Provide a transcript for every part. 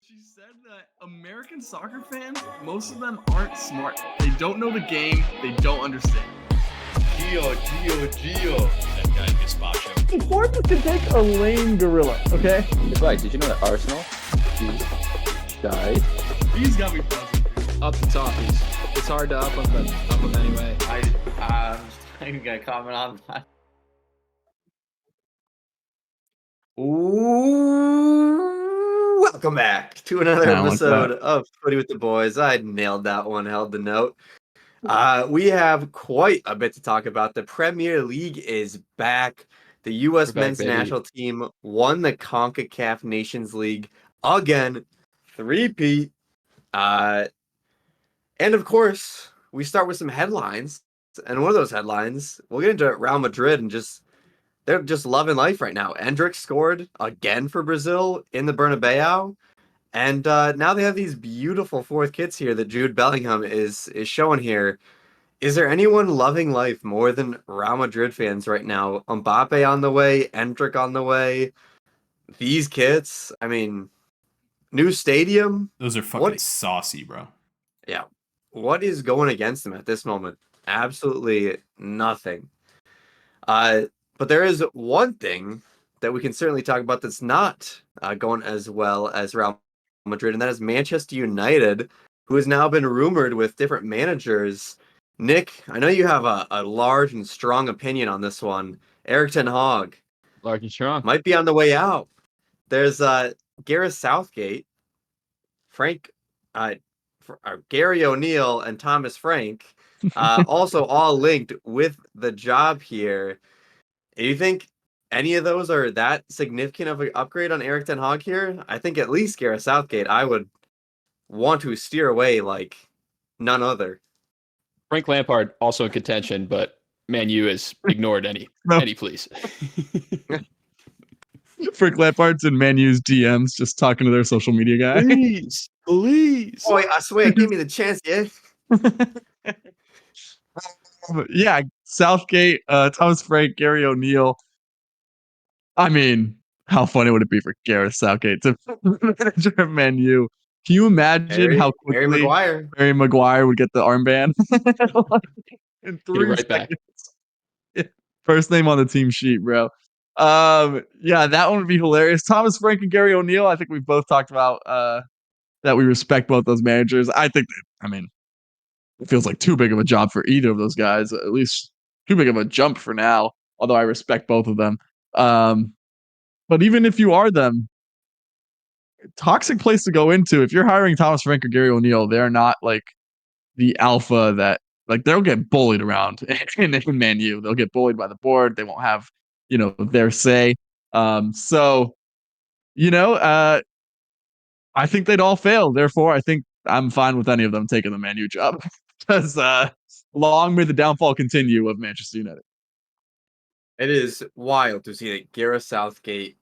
She said that American soccer fans, most of them aren't smart. They don't know the game. They don't understand. Gio. That guy gazpacho. Important to take a lame gorilla, okay? Right, did you know that Arsenal died? He's got me buzzing. Up the top, it's hard to up him anyway. I'm gonna comment on that. Ooh, welcome back to another Talent episode of Footy with the Boys. I nailed that one, held the note. We have quite a bit to talk about. The Premier League is back. The U.S. men's national team won the CONCACAF Nations League again, three-peat. And of course, we start with some headlines. And one of those headlines, we'll get into Real Madrid and they're just loving life right now. Endrick scored again for Brazil in the Bernabeu. And now they have these beautiful fourth kids here that Jude Bellingham is showing here. Is there anyone loving life more than Real Madrid fans right now? Mbappe on the way, Endrick on the way. These kids, I mean, new stadium. Those are fucking saucy, bro. Yeah. What is going against them at this moment? Absolutely nothing. But there is one thing that we can certainly talk about that's not going as well as Real Madrid, and that is Manchester United, who has now been rumored with different managers. Nick, I know you have a large and strong opinion on this one. Erik ten Hag. Large and strong. Might be on the way out. There's Gareth Southgate, Gary O'Neill, and Thomas Frank, also all linked with the job here. Do you think any of those are that significant of an upgrade on Erik ten Hag here? I think at least Gareth Southgate, I would want to steer away like none other. Frank Lampard also in contention, but Man U is ignored any please. Frank Lampard's in Man U's DMs just talking to their social media guy. Please. Boy, I swear, give me the chance, yeah. Yeah, Southgate, Thomas Frank, Gary O'Neill. I mean, how funny would it be for Gareth Southgate to manager at Man U? Can you imagine how quickly Harry Maguire would get the armband? In 3 right seconds. Back. First name on the team sheet, bro. Yeah, that one would be hilarious. Thomas Frank and Gary O'Neill, I think we've both talked about that we respect both those managers. I think it feels like too big of a job for either of those guys, at least too big of a jump for now, although I respect both of them. But even if you are them, toxic place to go into. If you're hiring Thomas Frank or Gary O'Neill, they're not like the alpha that, like, they'll get bullied around in Man U. They'll get bullied by the board. They won't have, their say. So, I think they'd all fail. Therefore, I think I'm fine with any of them taking the Man U job. Because long may the downfall continue of Manchester United. It is wild to see that Gareth Southgate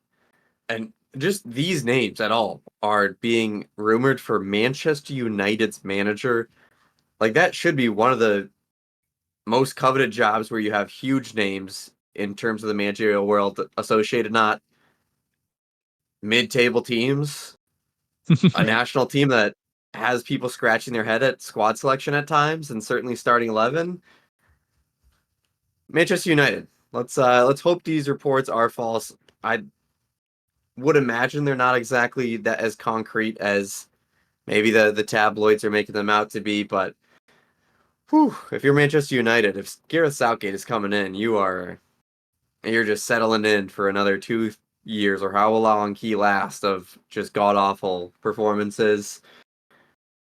and just these names at all are being rumored for Manchester United's manager. Like, that should be one of the most coveted jobs where you have huge names in terms of the managerial world associated, not mid-table teams. A national team that has people scratching their head at squad selection at times, and certainly starting 11. Manchester United. Let's hope these reports are false. I would imagine they're not exactly that as concrete as maybe the tabloids are making them out to be, but if you're Manchester United, if Gareth Southgate is coming in, you're just settling in for another 2 years or how long he lasts of just god-awful performances.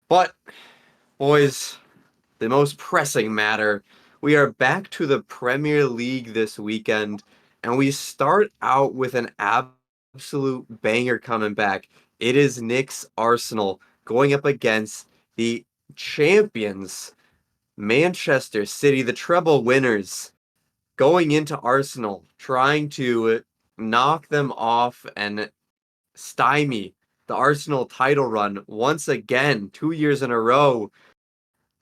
But, boys, the most pressing matter, we are back to the Premier League this weekend, and we start out with an absolute banger coming back. It is Nick's Arsenal going up against the champions, Manchester City, the treble winners, going into Arsenal, trying to knock them off and stymie the Arsenal title run once again, 2 years in a row.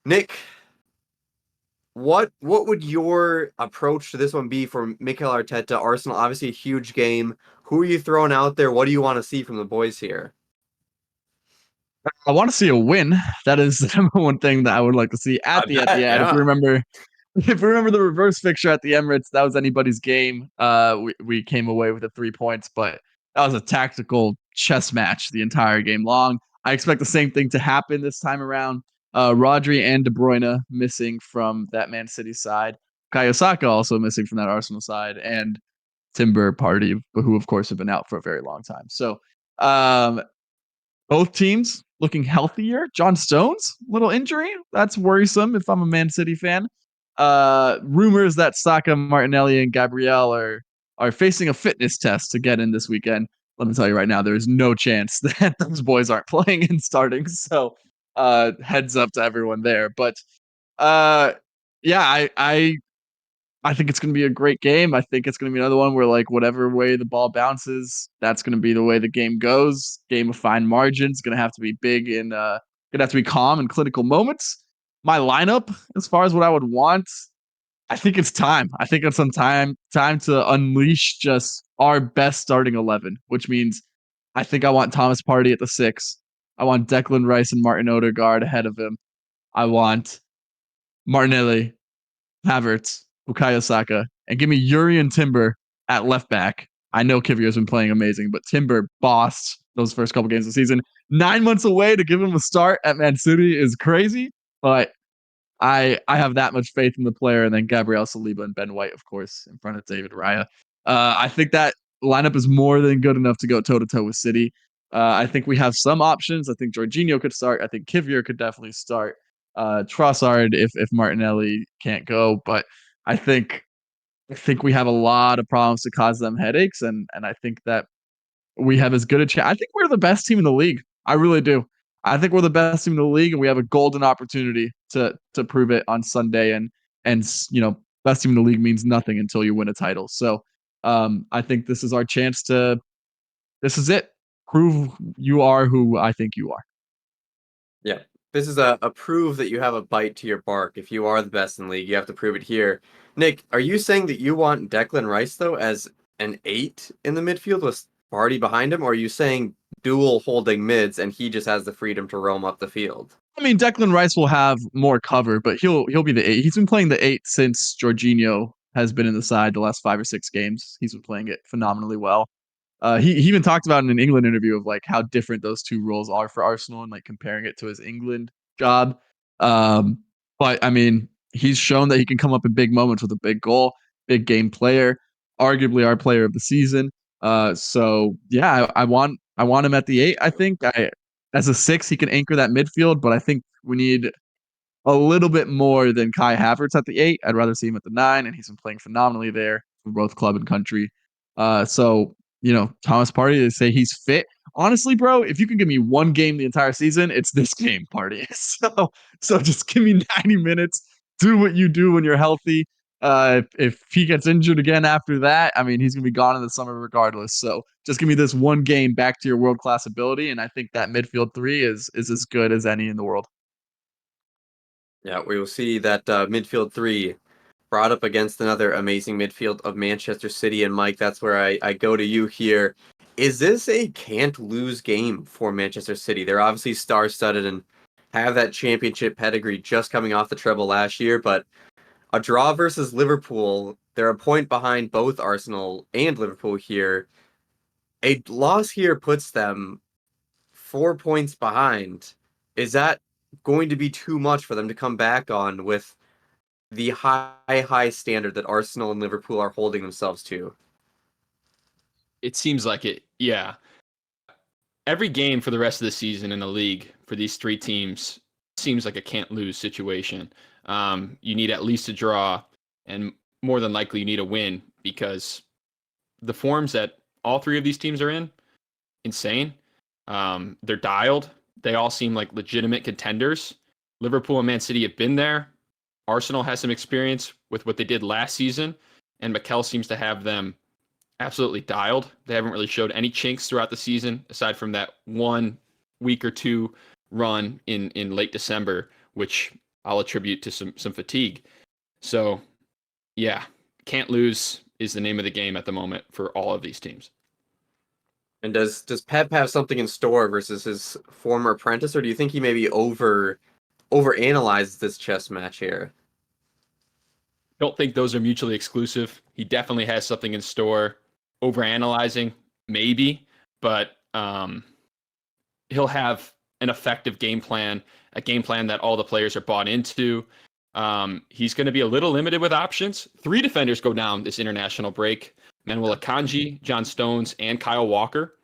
Nick, what would your approach to this one be for Mikel Arteta? Arsenal, obviously a huge game. Who are you throwing out there? What do you want to see from the boys here? I want to see a win. That is the number one thing that I would like to see at the bet, Etihad. yeah. If we remember the reverse fixture at the Emirates, that was anybody's game. We came away with the 3 points, but that was a tactical chess match the entire game long. I expect the same thing to happen this time around. Rodri and De Bruyne missing from that Man City side. Kayosaka also missing from that Arsenal side, and Timber Party, who of course have been out for a very long time. So both teams looking healthier. John Stones, little injury. That's worrisome if I'm a Man City fan. Rumors that Saka, Martinelli, and Gabriel are facing a fitness test to get in this weekend. Let me tell you right now, there is no chance that those boys aren't playing and starting. So heads up to everyone there. But yeah, I think it's going to be a great game. I think it's going to be another one where, like, whatever way the ball bounces, that's going to be the way the game goes. Game of fine margins. Going to have to be big and going to have to be calm in clinical moments. My lineup, as far as what I would want, I think it's time. I think it's some time to unleash just our best starting 11, which means I think I want Thomas Partey at the 6. I want Declan Rice and Martin Odegaard ahead of him. I want Martinelli, Havertz, Bukayo Saka, and give me Yuri and Timber at left back. I know Kivier's been playing amazing, but Timber bossed those first couple games of the season. 9 months away to give him a start at Man City is crazy, but I have that much faith in the player. And then Gabriel Saliba and Ben White, of course, in front of David Raya. I think that lineup is more than good enough to go toe-to-toe with City. I think we have some options. I think Jorginho could start. I think Kivier could definitely start. Trossard if Martinelli can't go, but I think we have a lot of problems to cause them headaches, and I think that we have as good a chance. I think we're the best team in the league. I really do. I think we're the best team in the league, and we have a golden opportunity to prove it on Sunday. And best team in the league means nothing until you win a title. So I think this is our chance to. This is it. Prove you are who I think you are. Yeah. This is a prove that you have a bite to your bark. If you are the best in the league, you have to prove it here. Nick, are you saying that you want Declan Rice, though, as an 8 in the midfield with Vardy behind him? Or are you saying dual holding mids and he just has the freedom to roam up the field? I mean, Declan Rice will have more cover, but he'll be the 8. He's been playing the 8 since Jorginho has been in the side the last 5 or 6 games. He's been playing it phenomenally well. He even talked about in an England interview of like how different those two roles are for Arsenal and like comparing it to his England job. But I mean, he's shown that he can come up in big moments with a big goal, big game player, arguably our player of the season. So yeah, I want him at the 8. I think as a 6, he can anchor that midfield, but I think we need a little bit more than Kai Havertz at the 8. I'd rather see him at the 9, and he's been playing phenomenally there for both club and country. So Thomas Partey, they say he's fit. Honestly, bro, if you can give me one game the entire season, it's this game, Partey. So just give me 90 minutes. Do what you do when you're healthy. If he gets injured again after that, I mean, he's going to be gone in the summer regardless. So just give me this one game back to your world-class ability, and I think that midfield 3 is as good as any in the world. Yeah, we will see that midfield 3 brought up against another amazing midfield of Manchester City. And Mike, that's where I go to you here. Is this a can't-lose game for Manchester City? They're obviously star-studded and have that championship pedigree just coming off the treble last year, but a draw versus Liverpool, they're a point behind both Arsenal and Liverpool here. A loss here puts them 4 points behind. Is that going to be too much for them to come back on with the high standard that Arsenal and Liverpool are holding themselves to? It seems like it, yeah. Every game for the rest of the season in the league for these 3 teams seems like a can't-lose situation. You need at least a draw, and more than likely you need a win, because the forms that all 3 of these teams are in, insane. They're dialed. They all seem like legitimate contenders. Liverpool and Man City have been there. Arsenal has some experience with what they did last season, and Mikel seems to have them absolutely dialed. They haven't really showed any chinks throughout the season, aside from that 1 week or 2 run in late December, which I'll attribute to some fatigue. So, yeah, can't lose is the name of the game at the moment for all of these teams. And does Pep have something in store versus his former apprentice, or do you think he maybe overanalyzes this chess match here? Don't think those are mutually exclusive. He definitely has something in store. Overanalyzing, maybe, but he'll have an effective game plan, a game plan that all the players are bought into. He's going to be a little limited with options. 3 defenders go down this international break: Manuel Akanji, John Stones, and Kyle Walker,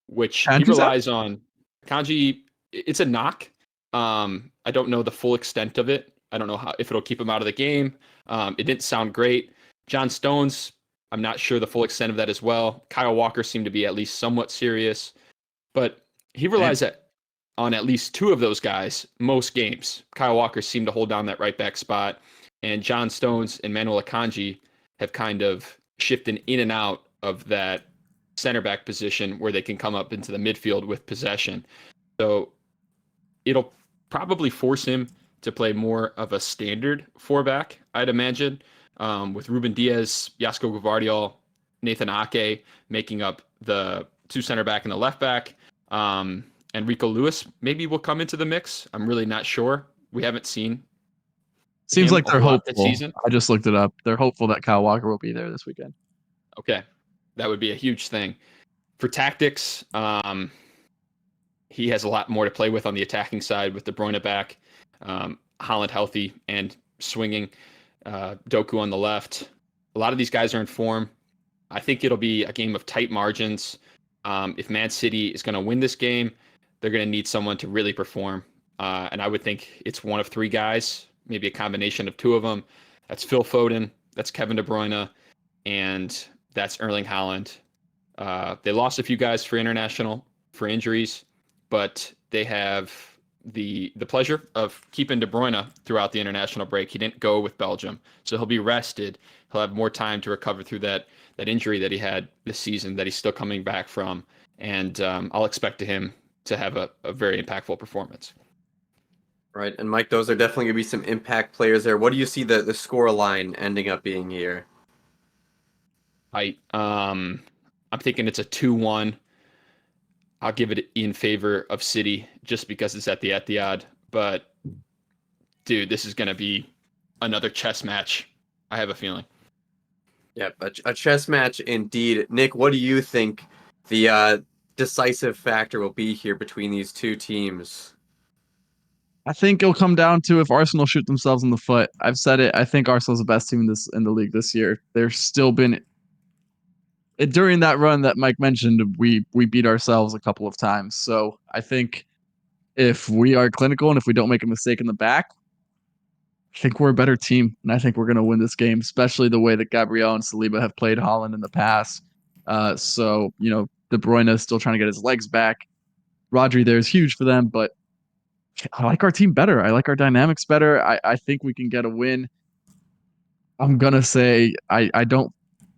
which he Kanji's out? relies on. Akanji, it's a knock. I don't know the full extent of it. I don't know if it'll keep him out of the game. It didn't sound great. John Stones, I'm not sure the full extent of that as well. Kyle Walker seemed to be at least somewhat serious, but he relies on at least 2 of those guys most games. Kyle Walker seemed to hold down that right back spot, and John Stones and Manuel Akanji have kind of shifted in and out of that center back position where they can come up into the midfield with possession. So it'll probably force him to play more of a standard 4-back, I'd imagine, with Ruben Diaz, Jasko Gvardiol, Nathan Ake making up the 2 center back and the left back. And Rico Lewis maybe will come into the mix. I'm really not sure. We haven't seen. Seems like a they're whole lot hopeful. this season. I just looked it up. They're hopeful that Kyle Walker will be there this weekend. Okay, that would be a huge thing. For tactics, he has a lot more to play with on the attacking side with De Bruyne back, Haaland healthy and swinging, Doku on the left. A lot of these guys are in form. I think it'll be a game of tight margins. If Man City is going to win this game, they're going to need someone to really perform. And I would think it's one of 3 guys, maybe a combination of 2 of them. That's Phil Foden, that's Kevin De Bruyne, and that's Erling Haaland. They lost a few guys for injuries, but they have the pleasure of keeping De Bruyne throughout the international break. He didn't go with Belgium, so he'll be rested. He'll have more time to recover through that injury that he had this season that he's still coming back from. And I'll expect him to have a very impactful performance. Right, and Mike, those are definitely going to be some impact players there. What do you see the score line ending up being here? I'm thinking it's a 2-1. I'll give it in favor of City just because it's at the Etihad. But, dude, this is going to be another chess match. I have a feeling. Yep, a chess match indeed. Nick, what do you think the decisive factor will be here between these 2 teams? I think it'll come down to if Arsenal shoot themselves in the foot. I've said it. I think Arsenal's the best team in the league this year. There's still been during that run that Mike mentioned, we beat ourselves a couple of times. So I think if we are clinical and if we don't make a mistake in the back, I think we're a better team, and I think we're going to win this game, especially the way that Gabriel and Saliba have played Haaland in the past. So, De Bruyne is still trying to get his legs back. Rodri there is huge for them, but I like our team better. I like our dynamics better. I think we can get a win. I'm going to say I don't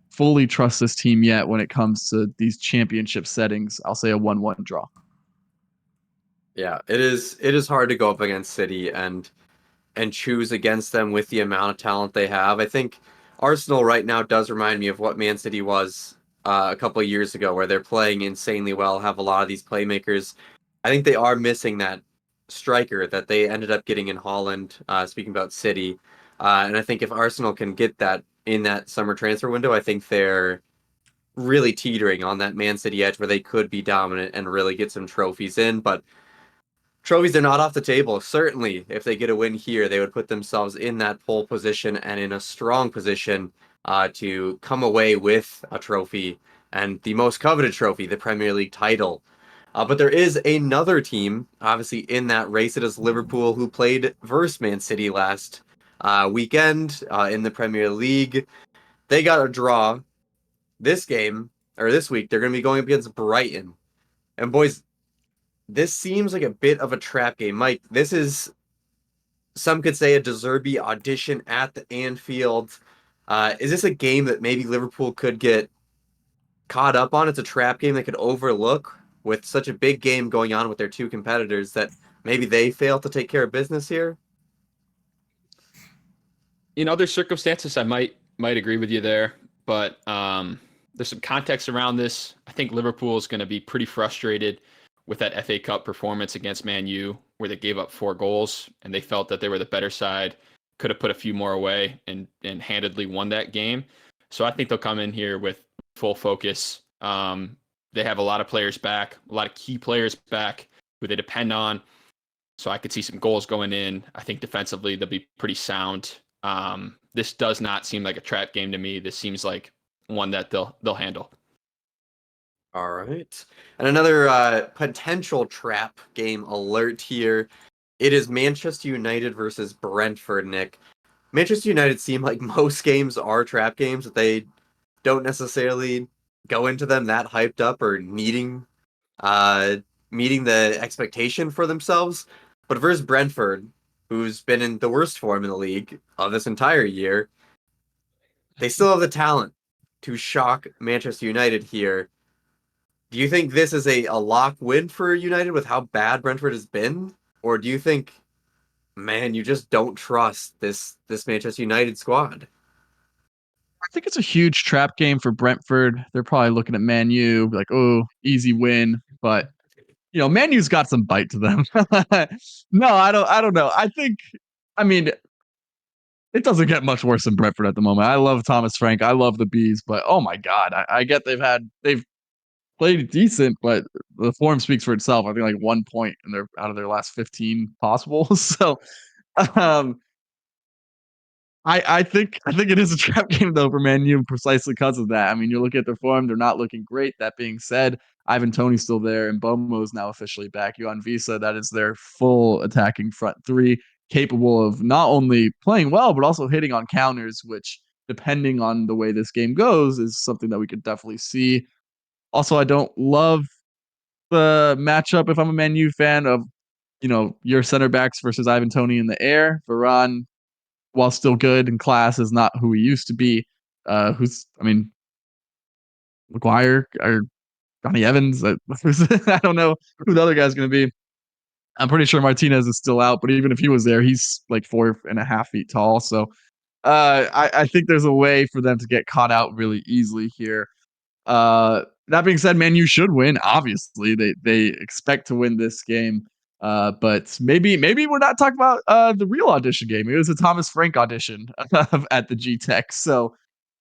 fully trust this team yet when it comes to these championship settings. I'll say a 1-1 draw. Yeah, it is hard to go up against City and choose against them with the amount of talent they have. I think Arsenal right now does remind me of what Man City was a couple of years ago, where they're playing insanely well, have a lot of these playmakers. I think they are missing that striker that they ended up getting in Haaland, speaking about City. And I think if Arsenal can get that in that summer transfer window, I think they're really teetering on that Man City edge where they could be dominant and really get some trophies in. But trophies are not off the table. Certainly, if they get a win here, they would put themselves in that pole position and in a strong position to come away with a trophy and the most coveted trophy, the Premier League title. But there is another team, obviously, in that race. It is Liverpool, who played versus Man City last weekend in the Premier League. They got a draw. This week, they're going to be going up against Brighton. And boys, this seems like a bit of a trap game. Mike, this is, some could say, a De Zerbi audition at the Anfield. Is this a game that maybe Liverpool could get caught up on? It's a trap game they could overlook with such a big game going on with their 2 competitors that maybe they fail to take care of business here? In other circumstances, I might agree with you there, but there's some context around this. I think Liverpool is going to be pretty frustrated with that FA Cup performance against Man U, where they gave up 4 goals and they felt that they were the better side, could have put a few more away and handedly won that game. So I think they'll come in here with full focus. They have a lot of players back, a lot of key players back who they depend on. So I could see some goals going in. I think defensively they'll be pretty sound. This does not seem like a trap game to me. This seems like one that they'll handle. All right. And another potential trap game alert here. It is Manchester United versus Brentford, Nick. Manchester United seem like most games are trap games, that they don't necessarily go into them that hyped up or meeting the expectation for themselves. But versus Brentford, who's been in the worst form in the league of this entire year, they still have the talent to shock Manchester United here. Do you think this is a lock win for United with how bad Brentford has been? Or do you think, man, you just don't trust this Manchester United squad? I think it's a huge trap game for Brentford. They're probably looking at Man U like, oh, easy win. But Man U's got some bite to them. No, I don't know. I mean, it doesn't get much worse than Brentford at the moment. I love Thomas Frank. I love the Bees, but oh my God, I get they've played decent, but the form speaks for itself. I think like 1 point and they're out of their last 15 possible. So, um, I think it is a trap game though for Man U precisely because of that. I mean, you look at their form; they're not looking great. That being said, Ivan Toney's still there, and Bomo is now officially back. Johan Visa, that is their full attacking front three, capable of not only playing well but also hitting on counters, which, depending on the way this game goes, is something that we could definitely see. Also, I don't love the matchup if I'm a Man U fan of your center backs versus Ivan Toney in the air. Varane, while still good in class, is not who he used to be. Maguire or Johnny Evans. I don't know who the other guy's going to be. I'm pretty sure Martinez is still out, but even if he was there, he's like 4.5 feet tall. So I think there's a way for them to get caught out really easily here. That being said, Man U should win. Obviously, they expect to win this game. But maybe we're not talking about the real audition game. It was a Thomas Frank audition at the G Tech. So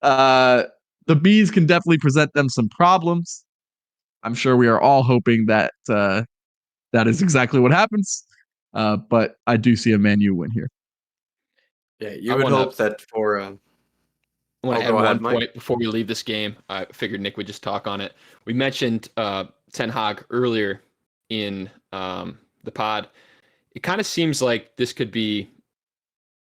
the Bees can definitely present them some problems. I'm sure we are all hoping that that is exactly what happens. But I do see a Man U win here. Yeah, you would hope that for. I want to add one point before we leave this game. I figured Nick would just talk on it. We mentioned Ten Hag earlier in the pod. It kind of seems like this could be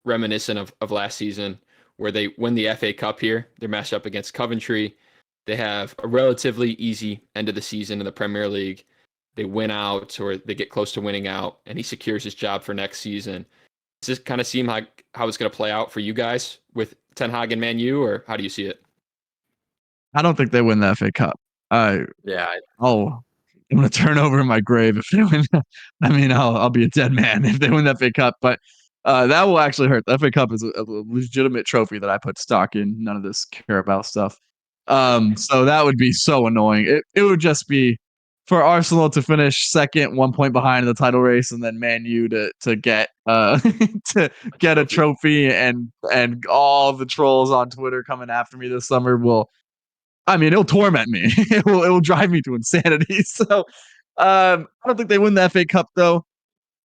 reminiscent of last season, where they win the FA Cup here. They're matched up against Coventry. They have a relatively easy end of the season in the Premier League. They win out, or they get close to winning out, and he secures his job for next season. Does this kind of seem like how it's going to play out for you guys with Ten Hag and Man U, or how do you see it? I don't think they win the FA Cup. I'm going to turn over in my grave if they win. I mean, I'll be a dead man if they win the FA Cup, but that will actually hurt. The FA Cup is a legitimate trophy that I put stock in. None of this Carabao stuff. So that would be so annoying. It would just be for Arsenal to finish second, 1 point behind in the title race, and then Man U to get to get a trophy, and all the trolls on Twitter coming after me this summer it'll torment me. It will drive me to insanity. So I don't think they win the FA Cup though.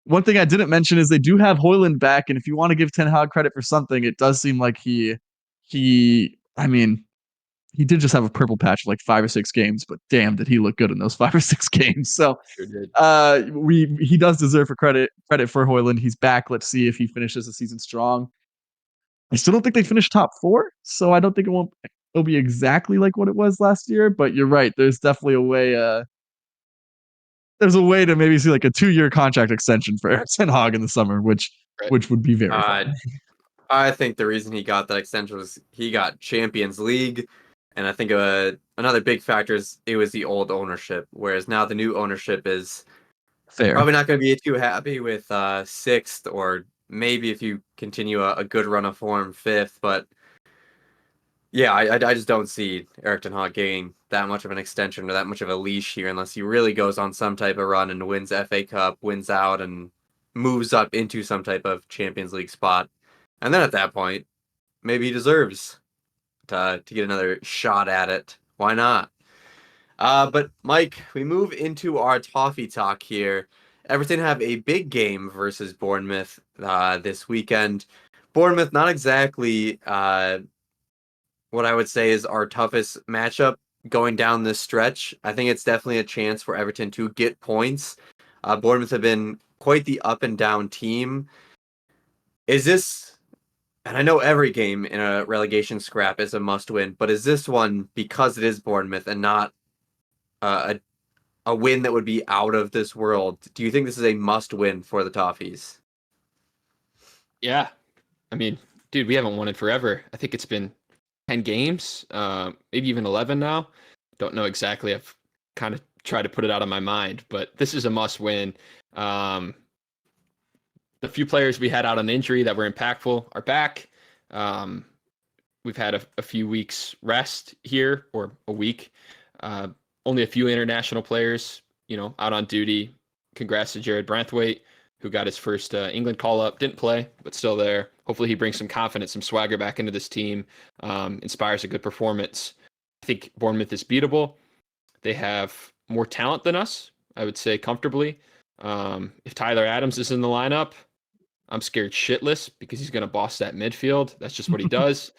One thing I didn't mention is they do have Højlund back, and if you want to give Ten Hag credit for something, it does seem like he did just have a purple patch of like 5 or 6 games, but damn, did he look good in those 5 or 6 games. So Sure did. He does deserve credit for Højlund. He's back. Let's see if he finishes the season strong. I still don't think they finished top 4, so I don't think it'll be exactly like what it was last year, but you're right. There's definitely a way there's a way to maybe see like a 2-year contract extension for Erik ten Hag in the summer, which would be very fun. I think the reason he got that extension was he got Champions League, and I think another big factor is it was the old ownership, whereas now the new ownership is probably not going to be too happy with 6th, or maybe if you continue a good run of form, 5th. But Yeah, I just don't see Eric Ten Hag getting that much of an extension or that much of a leash here unless he really goes on some type of run and wins FA Cup, wins out, and moves up into some type of Champions League spot. And then at that point, maybe he deserves to get another shot at it. Why not? But Mike, we move into our toffee talk here. Everton have a big game versus Bournemouth this weekend. Bournemouth, not exactly what I would say is our toughest matchup going down this stretch. I think it's definitely a chance for Everton to get points. Bournemouth have been quite the up and down team. Is this, and I know every game in a relegation scrap is a must win, but is this one, because it is Bournemouth and not a win that would be out of this world, do you think this is a must win for the Toffees? Yeah. I mean, dude, we haven't won it forever. I think it's been 10 games, maybe even 11 now. Don't know exactly. I've kind of tried to put it out of my mind, but this is a must win. The few players we had out on injury that were impactful are back. We've had a few weeks rest here, or a week. Only a few international players, out on duty. Congrats to Jared Branthwaite, who got his first England call-up. Didn't play, but still there. Hopefully he brings some confidence, some swagger back into this team, inspires a good performance. I think Bournemouth is beatable. They have more talent than us, I would say comfortably. If Tyler Adams is in the lineup, I'm scared shitless because he's going to boss that midfield. That's just what he does.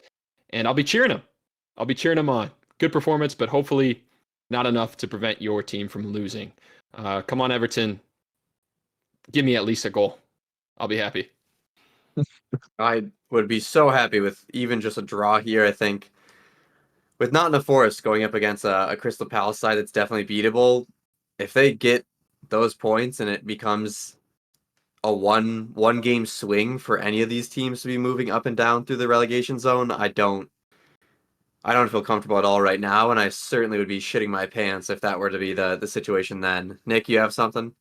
And I'll be cheering him. I'll be cheering him on. Good performance, but hopefully not enough to prevent your team from losing. Come on, Everton. Give me at least a goal. I'll be happy. I would be so happy with even just a draw here. I think with Nottingham Forest going up against a Crystal Palace side that's definitely beatable, if they get those points and it becomes a one game swing for any of these teams to be moving up and down through the relegation zone, I don't feel comfortable at all right now, and I certainly would be shitting my pants if that were to be the situation then. Nick, you have something?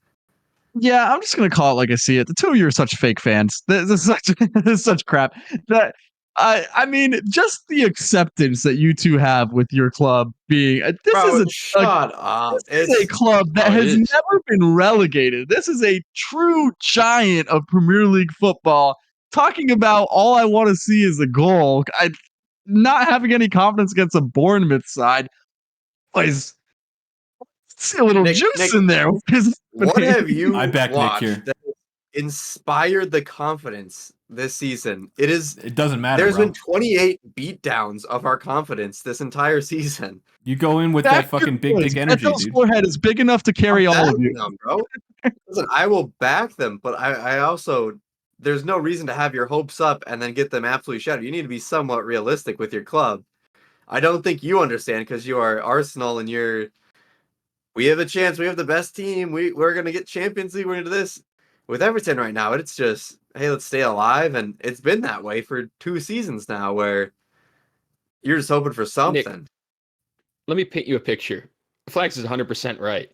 Yeah, I'm just gonna call it like I see it. The two of you are such fake fans. This is such this is such crap. That I mean, just the acceptance that you two have with your club being Bro, shut up. this is a club that Oh, it has is. never been relegated. This is a true giant of Premier League football. Talking about all I want to see is a goal. I not having any confidence against a Bournemouth side. Is see a little Nick, juice in there. what have you I back Nick watched here. that inspired the confidence this season? It doesn't matter, There's bro. been 28 beatdowns of our confidence this entire season. You go in with that fucking big dick energy, Bethel's dude. forehead is big enough to carry all of Backing you. them, bro. Listen, I will back them, but I also, there's no reason to have your hopes up and then get them absolutely shattered. You need to be somewhat realistic with your club. I don't think you understand because you are Arsenal and we have a chance. We have the best team. We're going to get Champions League. We're going to do this. With Everton right now, it's just, hey, let's stay alive. And it's been that way for 2 seasons now where you're just hoping for something. Nick, let me paint you a picture. Flags is 100% right.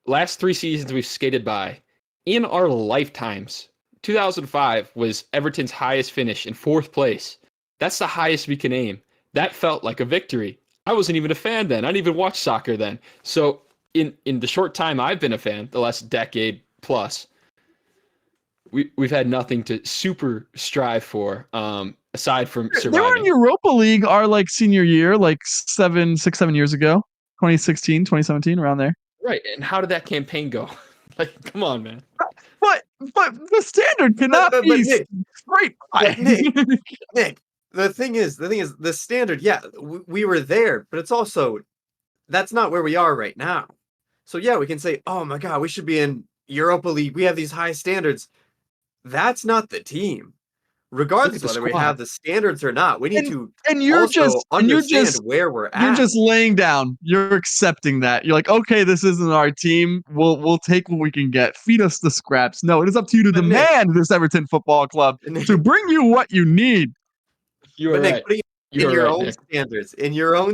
Last 3 seasons we've skated by. In our lifetimes, 2005 was Everton's highest finish in 4th place. That's the highest we can aim. That felt like a victory. I wasn't even a fan then. I didn't even watch soccer then. So in the short time I've been a fan, the last decade plus, we've had nothing to super strive for, aside from They surviving. were in Europa League our like senior year, like 7 years ago, 2016, 2017, around there. Right. And how did that campaign go? Like, come on, man. But the standard cannot But be Nick, straight. but Nick, the thing is, the standard, yeah, we were there, but it's also, that's not where we are right now. So yeah, we can say, oh my God, we should be in Europa League. We have these high standards. That's not the team. Regardless the whether we squad. have the standards or not, we need to and you're also just understand where we're at. you're just laying down. You're accepting that. You're like, okay, this isn't our team. We'll take what we can get. Feed us the scraps. No, it is up to you to But Nick- demand this Everton Football Club Nick- to bring you what you need. You But are Nick, right. putting it You in are your right, own Nick.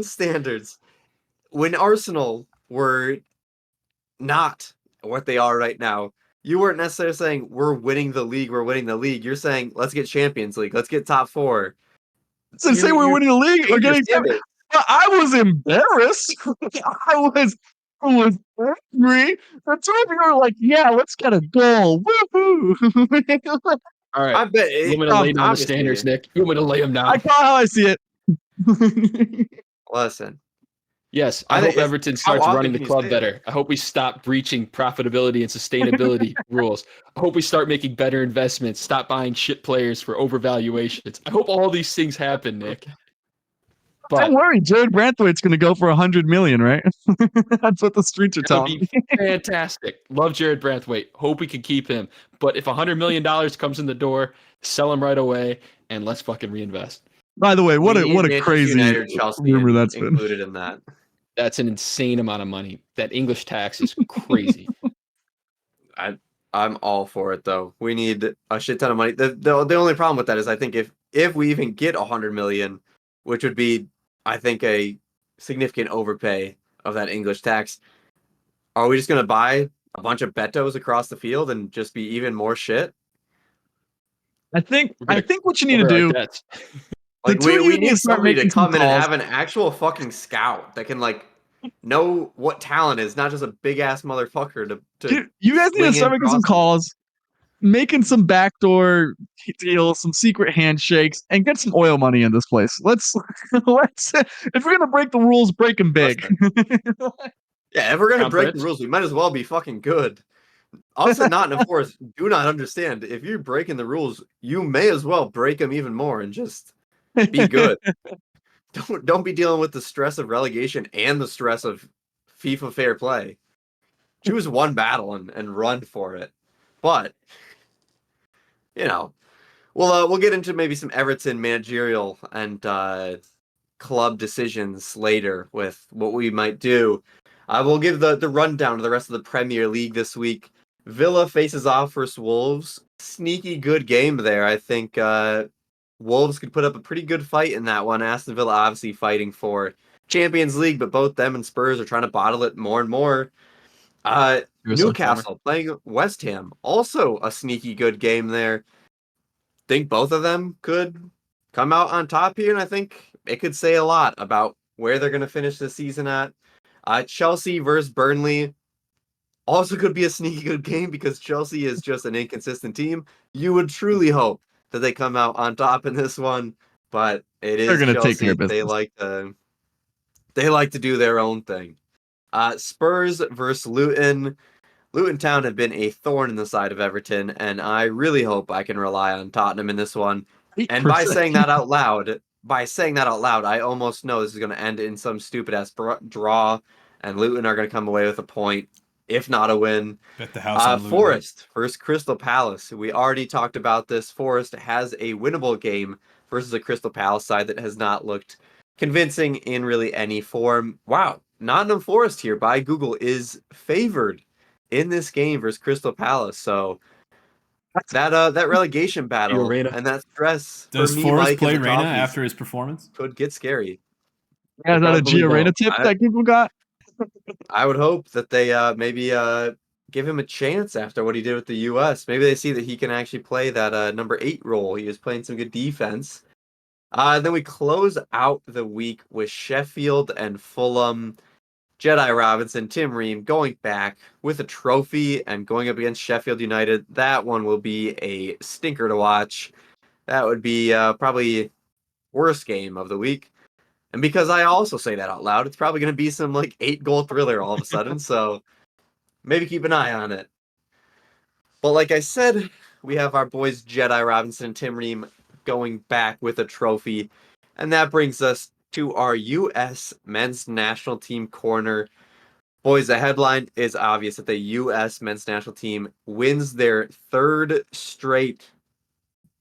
standards, when Arsenal were not what they are right now, you weren't necessarily saying we're winning the league. You're saying let's get Champions League, let's get top 4. To say we're winning the league or getting it. I was embarrassed. I was angry. The two of you were like, yeah, let's get a goal. Woohoo. All right. I bet You it, want me to lay down the obviously- standards, Nick? You want me to lay them down? I call how I see it. Listen, Yes, I I think hope it's- Everton how starts often running the can you club say better. I hope we stop breaching profitability and sustainability rules. I hope we start making better investments, stop buying shit players for overvaluations. I hope all these things happen, Nick. But Don't worry, Jared Branthwaite's going to go for 100 million, right? That's what the streets are that would telling be me. fantastic. Love Jared Branthwaite. Hope we can keep him. But if $100 million comes in the door, sell him right away and let's fucking reinvest. By the way, what we a need what a Manchester crazy United, Chelsea rumor that's been. included in that. That's an insane amount of money. That English tax is crazy. I'm all for it though. We need a shit ton of money. The only problem with that is I think if we even get 100 million, which would be I think a significant overpay of that English tax, are we just gonna buy a bunch of Betos across the field and just be even more shit? I think We're gonna what you need to cover our do. debts. The Like two of you we need to need start somebody to making some come in and calls. have an actual fucking scout that can like know what talent is, not just a big ass motherfucker to Dude, you guys need to swing start in making some crosses. calls, making some backdoor deals, some secret handshakes, and get some oil money in this place. Let's if we're gonna break the rules, break them big. Yeah, if we're gonna Crown break the Prince? rules, we might as well be fucking good. Us and Nottingham Forest do not understand. If you're breaking the rules, you may as well break them even more and just be good. Don't be dealing with the stress of relegation and the stress of FIFA fair play. Choose one battle and run for it. But you know, we'll get into maybe some Everton managerial and club decisions later with what we might do. I will give the rundown of the rest of the Premier League this week. Villa faces off versus Wolves. Sneaky good game there. I think Wolves could put up a pretty good fight in that one. Aston Villa obviously fighting for Champions League, but both them and Spurs are trying to bottle it more and more. Newcastle playing West Ham. Also a sneaky good game there. Think both of them could come out on top here, and I think it could say a lot about where they're going to finish the season at. Chelsea versus Burnley also could be a sneaky good game because Chelsea is just an inconsistent team. You would truly hope that they come out on top in this one, but it is They're gonna Chelsea. take care of business. They like to do their own thing. Spurs versus Luton. Luton Town have been a thorn in the side of Everton, and I really hope I can rely on Tottenham in this one. And by 8%. saying that out loud, I almost know this is going to end in some stupid ass draw, and Luton are going to come away with a point, if not a win. Bet the house on Luton. Forest versus Crystal Palace. We already talked about this. Forest has a winnable game versus a Crystal Palace side that has not looked convincing in really any form. Wow, Nottingham Forest here by Google is favored in this game versus Crystal Palace. So that relegation battle Reyna. and that stress Does for me, Forrest Mike, play and the Reyna Toffees after his performance? could get scary. Yeah, is that a Probably Gio Reyna won't. tip that people got? I would hope that they maybe give him a chance after what he did with the U.S. Maybe they see that he can actually play that number 8 role. He was playing some good defense. Then we close out the week with Sheffield and Fulham. Jedi Robinson, Tim Ream going back with a trophy and going up against Sheffield United. That one will be a stinker to watch. That would be probably worst game of the week. And because I also say that out loud, it's probably going to be some like 8-goal thriller all of a sudden. So maybe keep an eye on it. But like I said, we have our boys Jedi Robinson and Tim Ream going back with a trophy. And that brings us to our U.S. men's national team corner. Boys, the headline is obvious that the U.S. men's national team wins their 3rd straight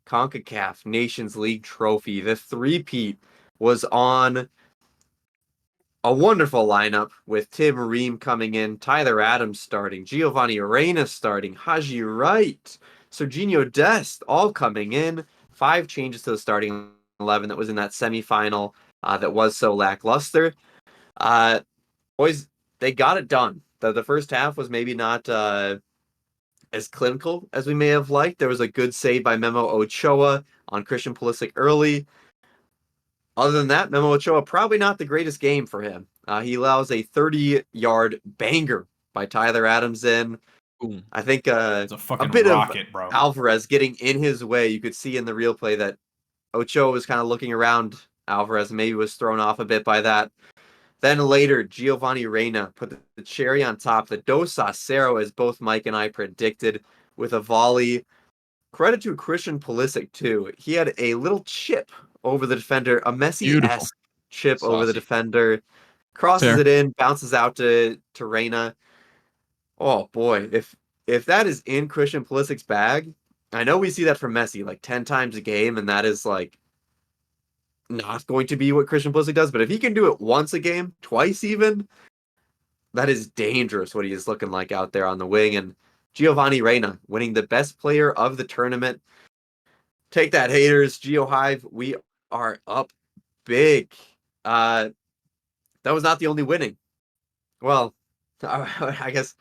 CONCACAF Nations League trophy. The three-peat was on a wonderful lineup with Tim Ream coming in, Tyler Adams starting, Giovanni Reyna starting, Haji Wright, Serginho Dest all coming in. 5 changes to the starting 11 that was in that semifinal that was so lackluster. Boys, they got it done. The first half was maybe not as clinical as we may have liked. There was a good save by Memo Ochoa on Christian Pulisic early. Other than that, Memo Ochoa, probably not the greatest game for him. He allows a 30-yard banger by Tyler Adams in. Boom. I think It's a fucking bit rocket, of bro. Alvarez getting in his way. You could see in the real play that Ochoa was kind of looking around Alvarez and maybe was thrown off a bit by that. Then later, Giovanni Reyna put the cherry on top. The Dos a Cero, as both Mike and I predicted, with a volley. Credit to Christian Pulisic, too. He had a little chip over the defender, a Beautiful. Messi-esque chip over the Saucy. defender. Crosses Fair. it in, bounces out to Reyna. Oh, boy. If that is in Christian Pulisic's bag, I know we see that from Messi like 10 times a game, and that is like not going to be what Christian Pulisic does. But if he can do it once a game, twice even, that is dangerous what he is looking like out there on the wing. And Giovanni Reyna winning the best player of the tournament. Take that, haters. Geo Hive, we are up big. That was not the only winning. Well, I guess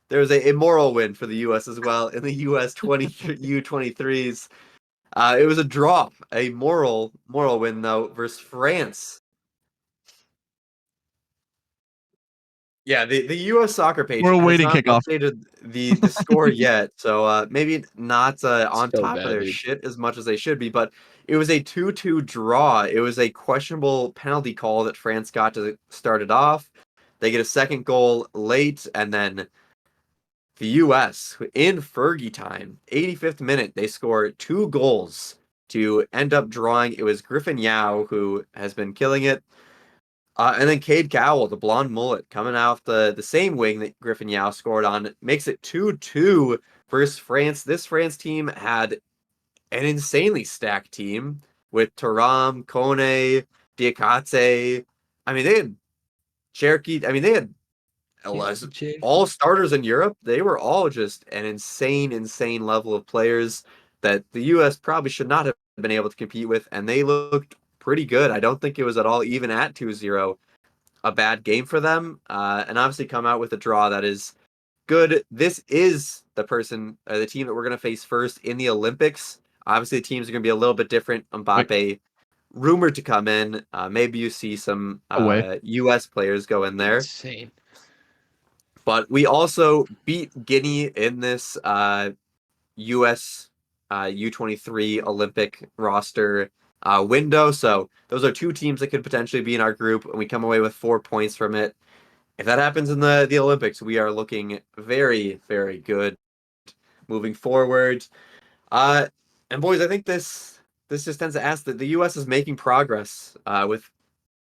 there was a moral win for the U.S. as well in the U.S. U23s. It was a draw, a moral win though versus France. Yeah, the U.S. soccer page We're has awaiting not kickoff. updated the score yet, so maybe not on So top of bad, their dude. shit as much as they should be. But it was a 2-2 draw. It was a questionable penalty call that France got to start it off. They get a second goal late, and then the U.S. in Fergie time, 85th minute, they score 2 goals to end up drawing. It was Griffin Yao who has been killing it. And then Cade Cowell, the blonde mullet, coming off the same wing that Griffin Yao scored on, makes it 2-2 versus France. This France team had an insanely stacked team with Thuram, Kone, Diakate. I mean, they had Cherokee. I mean, they had all starters in Europe. They were all just an insane level of players that the U.S. probably should not have been able to compete with, and they looked pretty good. I don't think it was at all, even at 2-0, a bad game for them, and obviously come out with a draw that is good. This is the team that we're going to face first in the Olympics. Obviously, the teams are going to be a little bit different. Mbappe rumored to come in. Maybe you see some U.S. players go in there. Insane. But we also beat Guinea in this U.S. U23 Olympic roster window. So those are 2 teams that could potentially be in our group, and we come away with 4 points from it. If that happens in the Olympics, we are looking very, very good moving forward. And boys, I think this just tends to ask that the U.S. is making progress with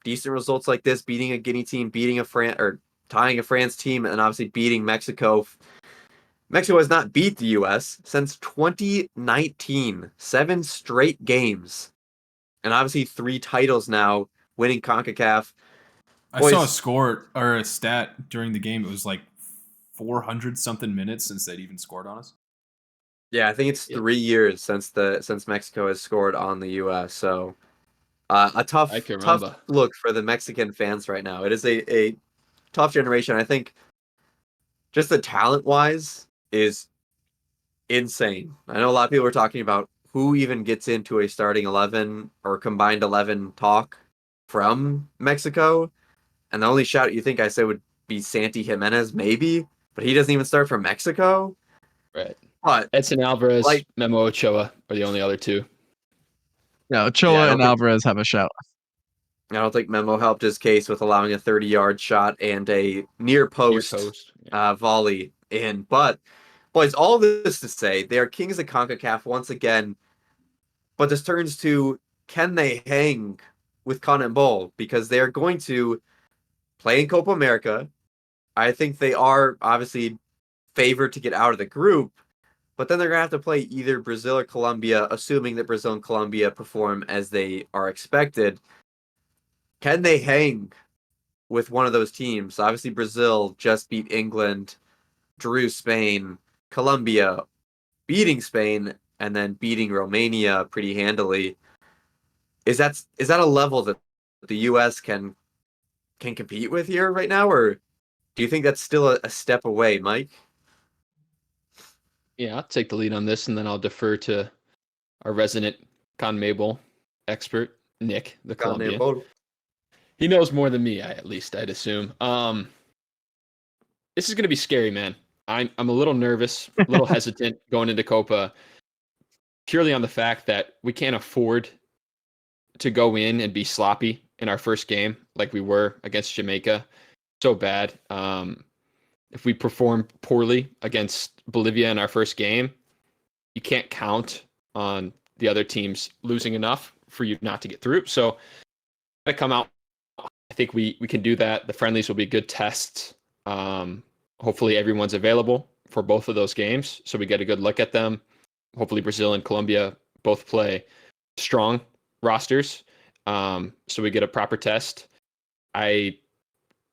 decent results like this, beating a Guinea team, tying a France team, and obviously beating Mexico. Mexico has not beat the U.S. since 2019, 7 straight games, and obviously 3 titles now, winning CONCACAF. I saw a score or a stat during the game. It was like 400 something minutes since they'd even scored on us. Yeah, I think it's 3 years since Mexico has scored on the U.S. So a tough look for the Mexican fans right now. It is a tough generation. I think just the talent-wise is insane. I know a lot of people are talking about who even gets into a starting 11 or combined 11 talk from Mexico. And the only shout you think I said would be Santi Jimenez, maybe, but he doesn't even start for Mexico. Right. But Edson Alvarez, Memo Ochoa are the only other 2. Yeah, Ochoa and Alvarez have a shout. I don't think Memo helped his case with allowing a 30-yard shot and a near post volley in. But, boys, all this to say, they are kings of CONCACAF once again. But this turns to, can they hang with CONMEBOL? Because they are going to play in Copa America. I think they are obviously favored to get out of the group. But then they're going to have to play either Brazil or Colombia, assuming that Brazil and Colombia perform as they are expected. Can they hang with one of those teams? Obviously, Brazil just beat England, drew Spain, Colombia beating Spain, and then beating Romania pretty handily. Is that a level that the U.S. can compete with here right now, or do you think that's still a step away, Mike? Yeah, I'll take the lead on this, and then I'll defer to our resident CONMEBOL expert, Nick, the Grande Colombian. bolo. He knows more than me, at least I'd assume. This is going to be scary, man. I'm a little nervous, a little hesitant going into Copa, purely on the fact that we can't afford to go in and be sloppy in our first game like we were against Jamaica. So bad. If we perform poorly against Bolivia in our first game, you can't count on the other teams losing enough for you not to get through. So I come out. I think we can do that. The friendlies will be good tests. Hopefully everyone's available for both of those games, so we get a good look at them. Hopefully Brazil and Colombia both play strong rosters, so we get a proper test. I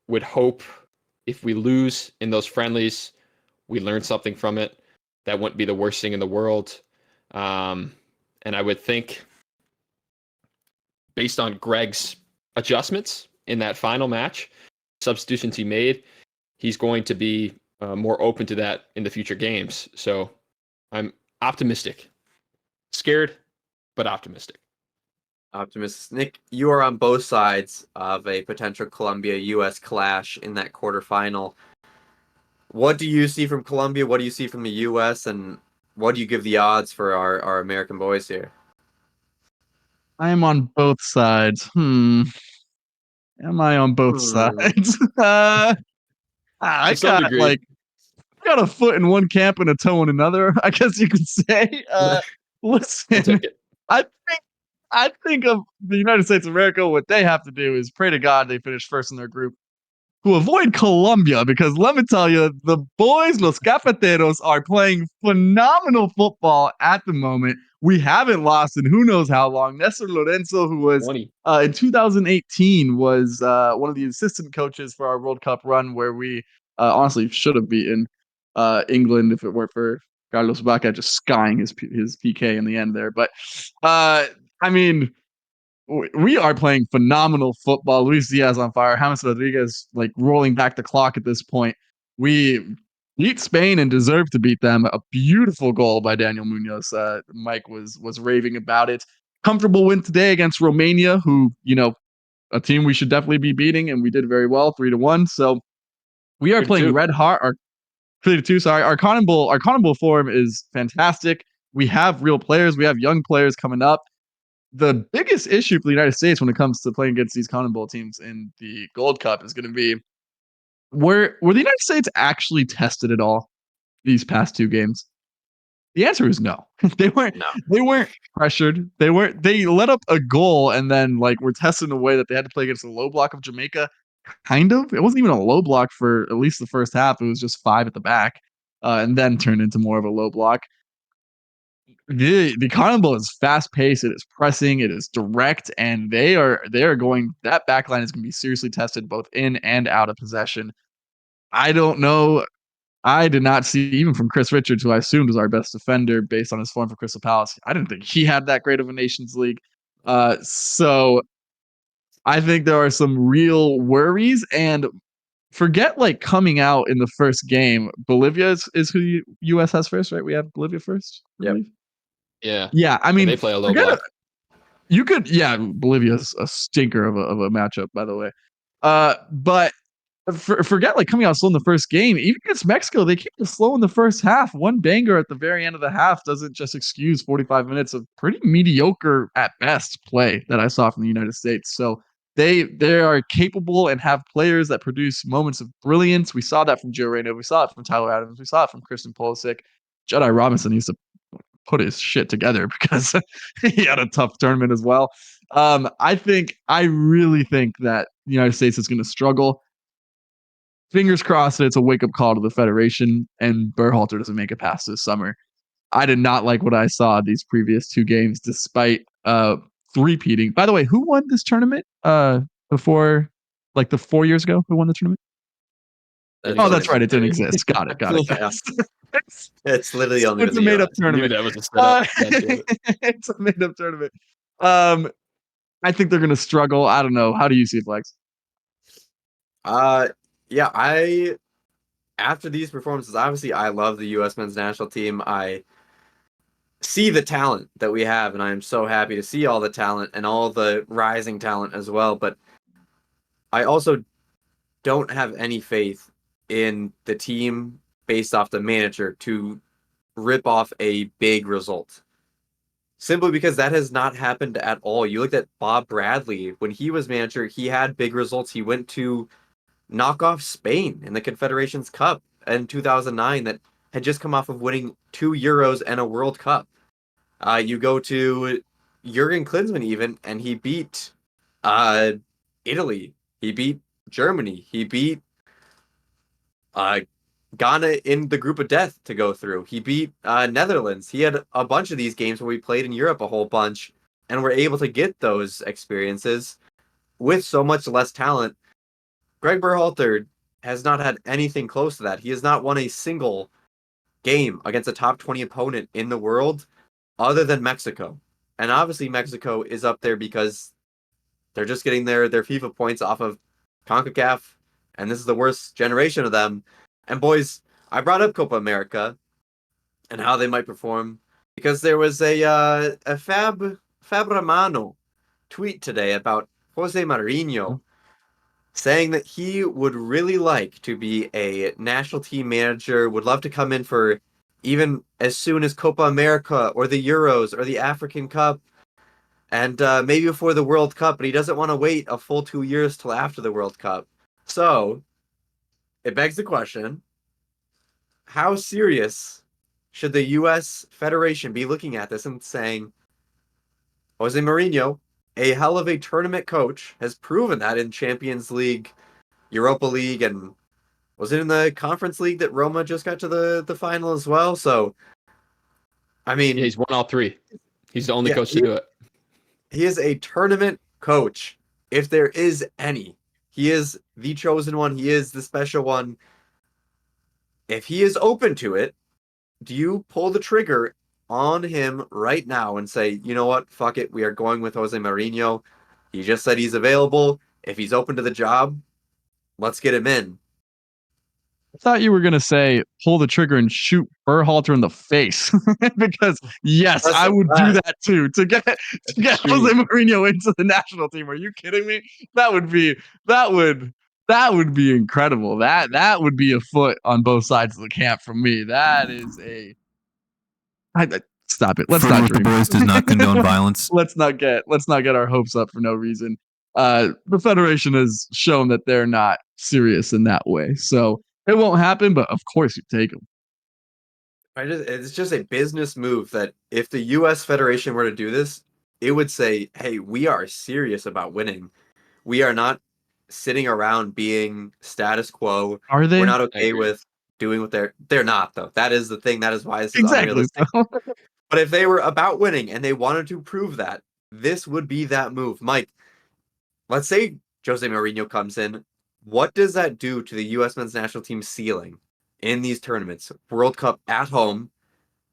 would hope if we lose in those friendlies, we learn something from it. That wouldn't be the worst thing in the world. And I would think, based on Greg's adjustments in that final match, substitutions he made, he's going to be more open to that in the future games. So I'm optimistic. Scared, but optimistic. Optimistic. Nick, you are on both sides of a potential Colombia-U.S. clash in that quarterfinal. What do you see from Colombia? What do you see from the U.S.? And what do you give the odds for our American boys here? I am on both sides. Am I on both sides? I To some got degree. got a foot in one camp and a toe in another, I guess you could say. Listen, We'll take it. I think of the United States of America. What they have to do is pray to God they finish first in their group, to avoid Colombia, because let me tell you, the boys, Los Cafeteros, are playing phenomenal football at the moment. We haven't lost in who knows how long. Nestor Lorenzo, who was 20. in 2018, was one of the assistant coaches for our World Cup run, where we honestly should have beaten England if it weren't for Carlos Baca just skying his PK in the end there. But I mean, we are playing phenomenal football. Luis Diaz on fire. James Rodriguez rolling back the clock at this point. We beat Spain and deserve to beat them. A beautiful goal by Daniel Munoz. Mike was raving about it. Comfortable win today against Romania, who, a team we should definitely be beating, and we did very well, 3-1. So we are playing red hot. Or 3-2. Sorry, our Cotton Bowl form is fantastic. We have real players. We have young players coming up. The biggest issue for the United States when it comes to playing against these Cotton Bowl teams in the Gold Cup is going to be, were the United States actually tested at all these past two games? The answer is no. They weren't. No. They weren't pressured. They let up a goal and then were tested in a way that they had to play against a low block of Jamaica. Kind of. It wasn't even a low block for at least the first half. It was just 5 at the back, and then turned into more of a low block. The Cotton Bowl is fast paced, it is pressing, it is direct, and they are going, that back line is going to be seriously tested both in and out of possession. I don't know. I did not see, even from Chris Richards, who I assumed was our best defender based on his form for Crystal Palace, I didn't think he had that great of a Nations League. So I think there are some real worries, and forget coming out in the first game. Bolivia is who US has first, right? We have Bolivia first, I Yep. believe. Yeah. Yeah, I mean, they play a low block. You could, Bolivia's a stinker of a matchup, by the way. But forget coming out slow in the first game. Even against Mexico, they kept it slow in the first half. One banger at the very end of the half doesn't just excuse 45 minutes of pretty mediocre at best play that I saw from the United States. So they are capable and have players that produce moments of brilliance. We saw that from Gio Reyna. We saw it from Tyler Adams. We saw it from Christian Pulisic. Jedi Robinson used to put his shit together because he had a tough tournament as well. I really think that the United States is going to struggle. Fingers crossed that it's a wake-up call to the Federation and Berhalter doesn't make it past this summer. I did not like what I saw these previous two games, despite three-peating. By the way, who won this tournament before, the 4 years ago? Who won the tournament? Oh, that's right. It didn't exist. Got it. Yeah. It's literally only it's a made-up tournament. That was a setup. It's a made-up tournament. I think they're going to struggle. I don't know. How do you see it, Flex? Yeah, after these performances, obviously I love the U.S. men's national team. I see the talent that we have, and I am so happy to see all the talent and all the rising talent as well. But I also don't have any faith in the team based off the manager to rip off a big result. Simply because that has not happened at all. You looked at Bob Bradley when he was manager, he had big results. He went to knock off Spain in the Confederations Cup in 2009 that had just come off of winning 2 Euros and a World Cup. You go to Jurgen Klinsmann even, and he beat Italy. He beat Germany. He beat Ghana in the group of death to go through. He beat Netherlands. He had a bunch of these games where we played in Europe a whole bunch and were able to get those experiences with so much less talent. Greg Berhalter has not had anything close to that. He has not won a single game against a top 20 opponent in the world other than Mexico. And obviously Mexico is up there because they're just getting their FIFA points off of CONCACAF, and this is the worst generation of them. And boys, I brought up Copa America and how they might perform because there was a Fab Romano tweet today about Jose Mourinho saying that he would really like to be a national team manager, would love to come in for even as soon as Copa America or the Euros or the African Cup, and maybe before the World Cup, but he doesn't want to wait a full 2 years till after the World Cup. So it begs the question, how serious should the U.S. Federation be looking at this and saying, Jose Mourinho, a hell of a tournament coach, has proven that in Champions League, Europa League, and was it in the Conference League that Roma just got to the final as well? So, I mean... Yeah, he's won all 3. He's the only coach to do it. He is a tournament coach, if there is any. He is the chosen one. He is the special one. If he is open to it, do you pull the trigger on him right now and say, you know what, fuck it, we are going with Jose Mourinho. He just said he's available. If he's open to the job, let's get him in. I thought you were gonna say pull the trigger and shoot Berhalter in the face because yes, I would do that too to get Jose Mourinho into the national team. Are you kidding me? That would be incredible. That would be a foot on both sides of the camp from me. That is stop it. Let's Flirting not with dream. the boys does not condone violence. Let's not get our hopes up for no reason. The Federation has shown that they're not serious in that way. So it won't happen, but of course you take them. It's just a business move that if the U.S. Federation were to do this, it would say, hey, we are serious about winning. We are not sitting around being status quo. Are they? We're not okay with doing what they're not, though. That is the thing. That is why this is unrealistic. But if they were about winning and they wanted to prove that, this would be that move. Mike, let's say Jose Mourinho comes in. What does that do to the U.S. men's national team ceiling in these tournaments? World Cup at home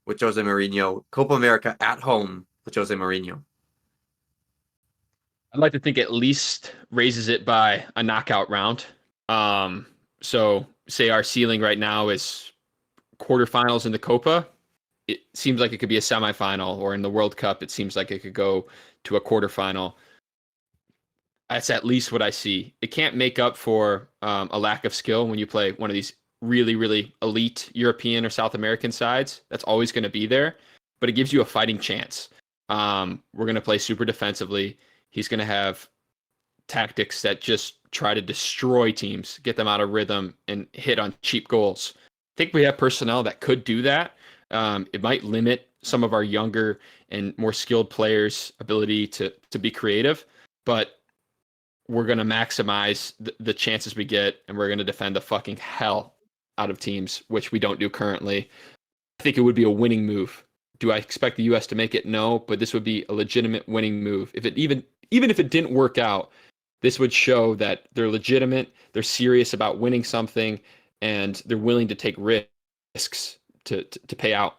with Jose Mourinho, Copa America at home with Jose Mourinho. I'd like to think at least raises it by a knockout round. So say our ceiling right now is quarterfinals in the Copa. It seems like it could be a semifinal, or in the World Cup, it seems like it could go to a quarterfinal. That's at least what I see. It can't make up for a lack of skill when you play one of these really, really elite European or South American sides. That's always going to be there, but it gives you a fighting chance. We're going to play super defensively. He's going to have tactics that just try to destroy teams, get them out of rhythm, and hit on cheap goals. I think we have personnel that could do that. It might limit some of our younger and more skilled players' ability to be creative, but we're going to maximize the chances we get, and we're going to defend the fucking hell out of teams, which we don't do currently. I think it would be a winning move. Do I expect the U.S. to make it? No, but this would be a legitimate winning move. If it even if it didn't work out, this would show that they're legitimate, they're serious about winning something, and they're willing to take risks to pay out.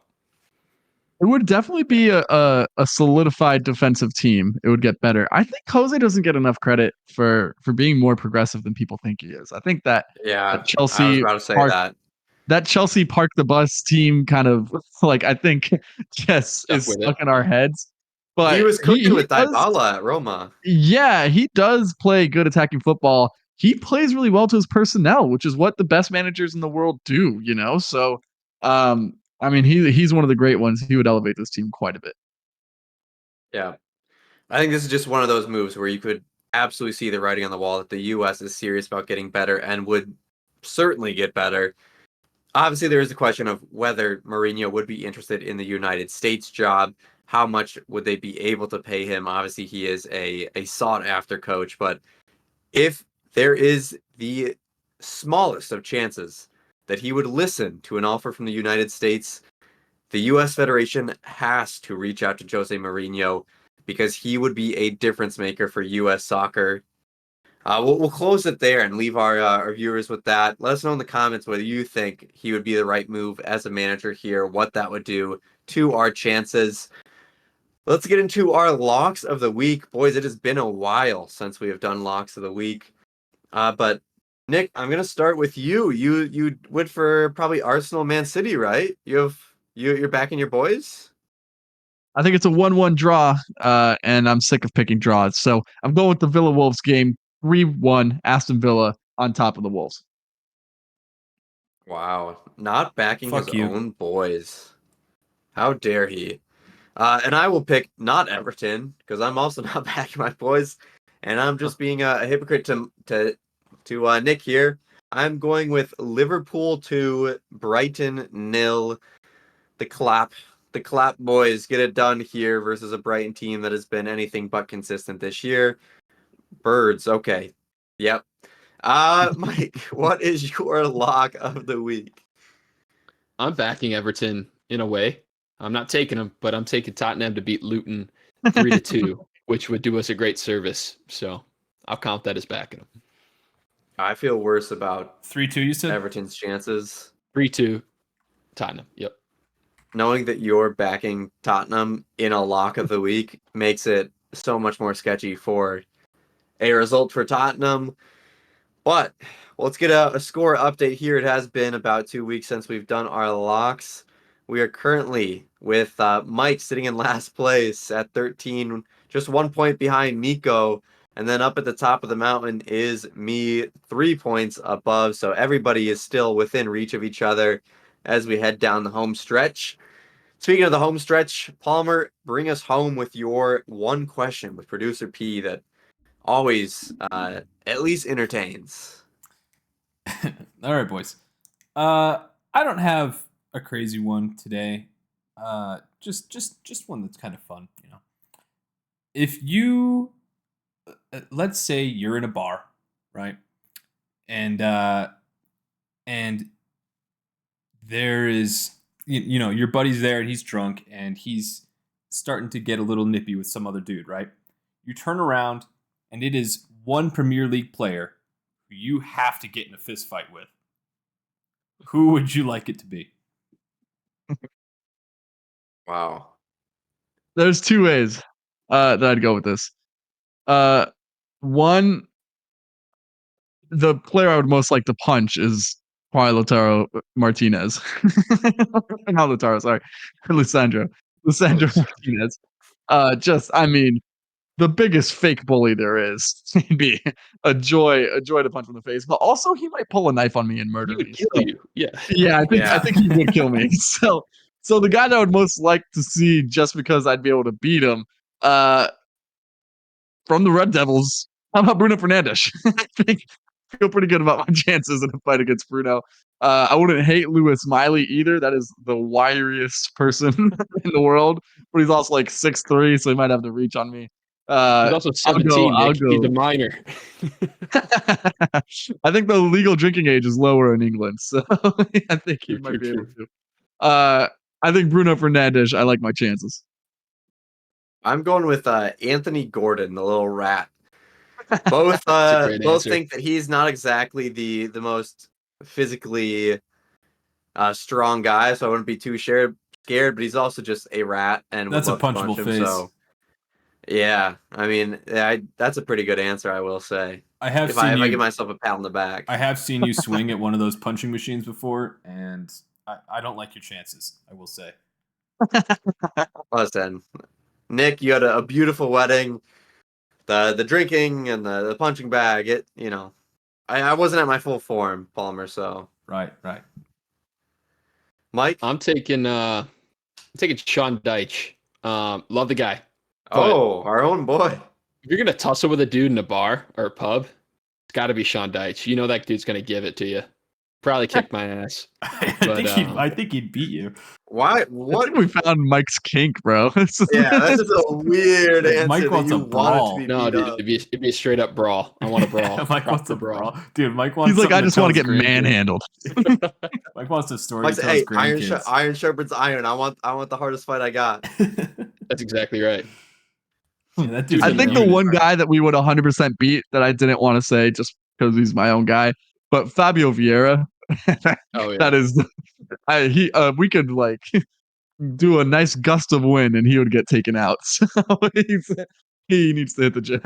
It would definitely be a solidified defensive team. It would get better. I think Jose doesn't get enough credit for being more progressive than people think he is. I think that Yeah, Chelsea, I was about to say that. that Chelsea park the bus team kind of like I think just Stuck is with stuck it. in our heads. But He was cooking with does, Dybala at Roma. yeah, he does play good attacking football. He plays really well to his personnel, which is what the best managers in the world do, you know? So I mean he's one of the great ones. He would elevate this team quite a bit. Yeah. I think this is just one of those moves where you could absolutely see the writing on the wall that the US is serious about getting better and would certainly get better. Obviously, there is a question of whether Mourinho would be interested in the United States job. How much would they be able to pay him? Obviously, he is a sought after coach, but if there is the smallest of chances that he would listen to an offer from the United States, the US Federation has to reach out to Jose Mourinho because he would be a difference maker for US soccer. We'll close it there and leave our viewers with that. Let us know in the comments whether you think he would be the right move as a manager here, what that would do to our chances. Let's get into our locks of the week. Boys, it has been a while since we have done locks of the week. But Nick, I'm gonna start with you. You went for probably Arsenal, Man City, right? You're backing your boys? I think it's a 1-1 draw, and I'm sick of picking draws. So I'm going with the Villa Wolves game, 3-1 Aston Villa on top of the Wolves. Wow, not backing Fuck his you. own boys. How dare he? And I will pick not Everton because I'm also not backing my boys, and I'm just being a hypocrite to Nick here. I'm going with Liverpool 2, Brighton 0. The clap boys get it done here versus a Brighton team that has been anything but consistent this year. Birds, okay, yep. Mike, what is your lock of the week? I'm backing Everton in a way. I'm not taking them, but I'm taking Tottenham to beat Luton 3-2, which would do us a great service. So I'll count that as backing them. I feel worse about 3-2, you said? Everton's chances. 3-2, Tottenham. Yep. Knowing that you're backing Tottenham in a lock of the week makes it so much more sketchy for a result for Tottenham. But let's get a score update here. It has been about 2 weeks since we've done our locks. We are currently with Mike sitting in last place at 13, just 1 point behind Nico. And then up at the top of the mountain is me, 3 points above. So everybody is still within reach of each other as we head down the home stretch. Speaking of the home stretch, Palmer, bring us home with your one question with producer P that always at least entertains. All right, boys. I don't have a crazy one today. Just one that's kind of fun, you know. If you let's say you're in a bar, right? And there is you know, your buddy's there and he's drunk and he's starting to get a little nippy with some other dude, right? You turn around and it is one Premier League player who you have to get in a fist fight with. Who would you like it to be? Wow. There's 2 ways that I'd go with this. One, the player I would most like to punch is probably Lautaro Martinez. Not Lautaro, sorry. Lisandro. Lisandro Martinez. I mean, the biggest fake bully there is. He'd be a joy to punch him in the face. But also, he might pull a knife on me and murder He would me. kill So, you. Yeah. yeah, I Yeah. think he would kill me. So the guy that I would most like to see, just because I'd be able to beat him, from the Red Devils, how about Bruno Fernandes? I feel pretty good about my chances in a fight against Bruno. I wouldn't hate Lewis Miley either. That is the wiriest person in the world, but he's also like 6'3", so he might have the reach on me. He's also 17, I'll Nick. He's go. a minor. I think the legal drinking age is lower in England, so I think he True, might be true, able to. I think Bruno Fernandes. I like my chances. I'm going with Anthony Gordon, the little rat. Both That's a great both answer. think that he's not exactly the most physically strong guy, so I wouldn't be too scared. But he's also just a rat and would That's a love to punch punchable him. face. So yeah, I mean, that's a pretty good answer, I will say. I have if seen I you. give myself a pat on the back. I have seen you swing at one of those punching machines before, and I don't like your chances. I will say. Listen, Nick, you had a beautiful wedding. The drinking and the punching bag. I wasn't at my full form, Palmer. So Right. Mike. I'm taking Sean Deitch. Love the guy. Oh, our own boy. If you're gonna tussle with a dude in a bar or a pub, it's got to be Sean Deitch. You know that dude's gonna give it to you. Probably kick my ass. I think he'd beat you. Why? I What? think we found Mike's kink, bro. Yeah, that's just a weird answer. Mike that wants you a wanted brawl. to be No, beat dude, up. it'd be a straight up brawl. I want a brawl. Mike wants a Proper brawl. Dude, Mike wants He's like, I something just tell want to his get grandkids. manhandled. Mike wants a story Mike to said, tell his "Hey, grandkids. iron sharpens iron. I want the hardest fight I got." That's exactly right. Yeah, that dude's I a think the unit. one guy that we would 100% beat that I didn't want to say just because he's my own guy, but Fabio Vieira. Oh yeah. That is, we could like do a nice gust of wind and he would get taken out. So he needs to hit the gym.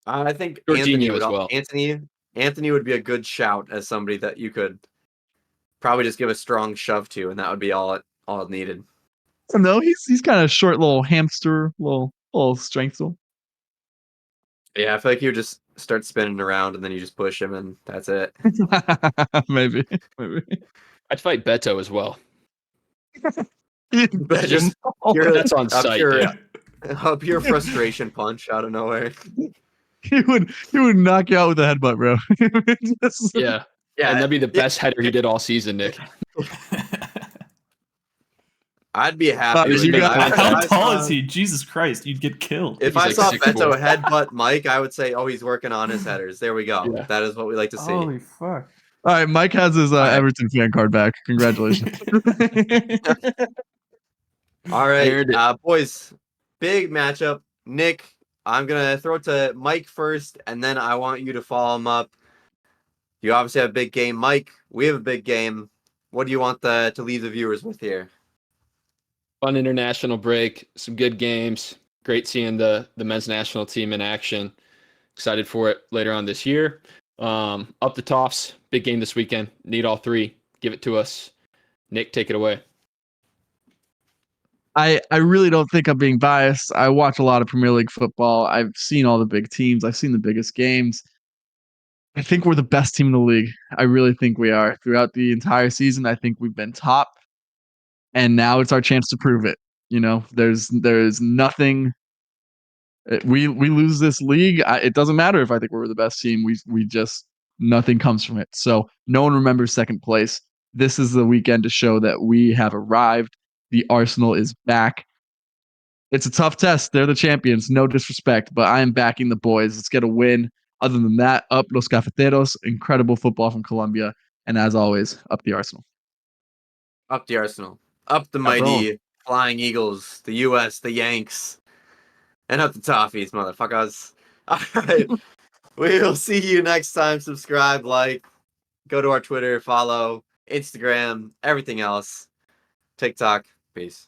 I think Jorginho as well. Anthony would be a good shout as somebody that you could probably just give a strong shove to, and that would be all it needed. No, he's kind of short, little hamster, little strength. Yeah, I feel like you would just start spinning around and then you just push him and that's it. Maybe. I'd fight Beto as well. But just That's on site. Yeah. A pure frustration punch out of nowhere. He would knock you out with a headbutt, bro. Yeah. Yeah, And that'd be the best header he did all season, Nick. I'd be happy. You with got- that. How If I tall saw- is he? Jesus Christ, you'd get killed. If He's I like saw 6'4". Beto headbutt Mike, I would say, "Oh, he's working on his headers." There we go. Yeah. That is what we like to see. fuck. All right, Mike has his right. Everton fan card back. Congratulations. All right, Aired it. boys, big matchup. Nick, I'm gonna throw it to Mike first, and then I want you to follow him up. You obviously have a big game, Mike. We have a big game. What do you want to leave the viewers with here? Fun international break, some good games. Great seeing the men's national team in action. Excited for it later on this year. Up the toffs, big game this weekend. Need all three. Give it to us. Nick, take it away. I really don't think I'm being biased. I watch a lot of Premier League football. I've seen all the big teams. I've seen the biggest games. I think we're the best team in the league. I really think we are. Throughout the entire season, I think we've been top. And now it's our chance to prove it. You know, there's nothing. We lose this league. It doesn't matter if I think we're the best team. We just nothing comes from it. So no one remembers second place. This is the weekend to show that we have arrived. The Arsenal is back. It's a tough test. They're the champions. No disrespect, but I am backing the boys. Let's get a win. Other than that, up Los Cafeteros. Incredible football from Colombia. And as always, up the Arsenal. Up the Arsenal. Up the mighty Flying Eagles, the US, the Yanks, and up the Toffees, motherfuckers. All right. We will see you next time. Subscribe, like, go to our Twitter, follow, Instagram, everything else. TikTok. Peace.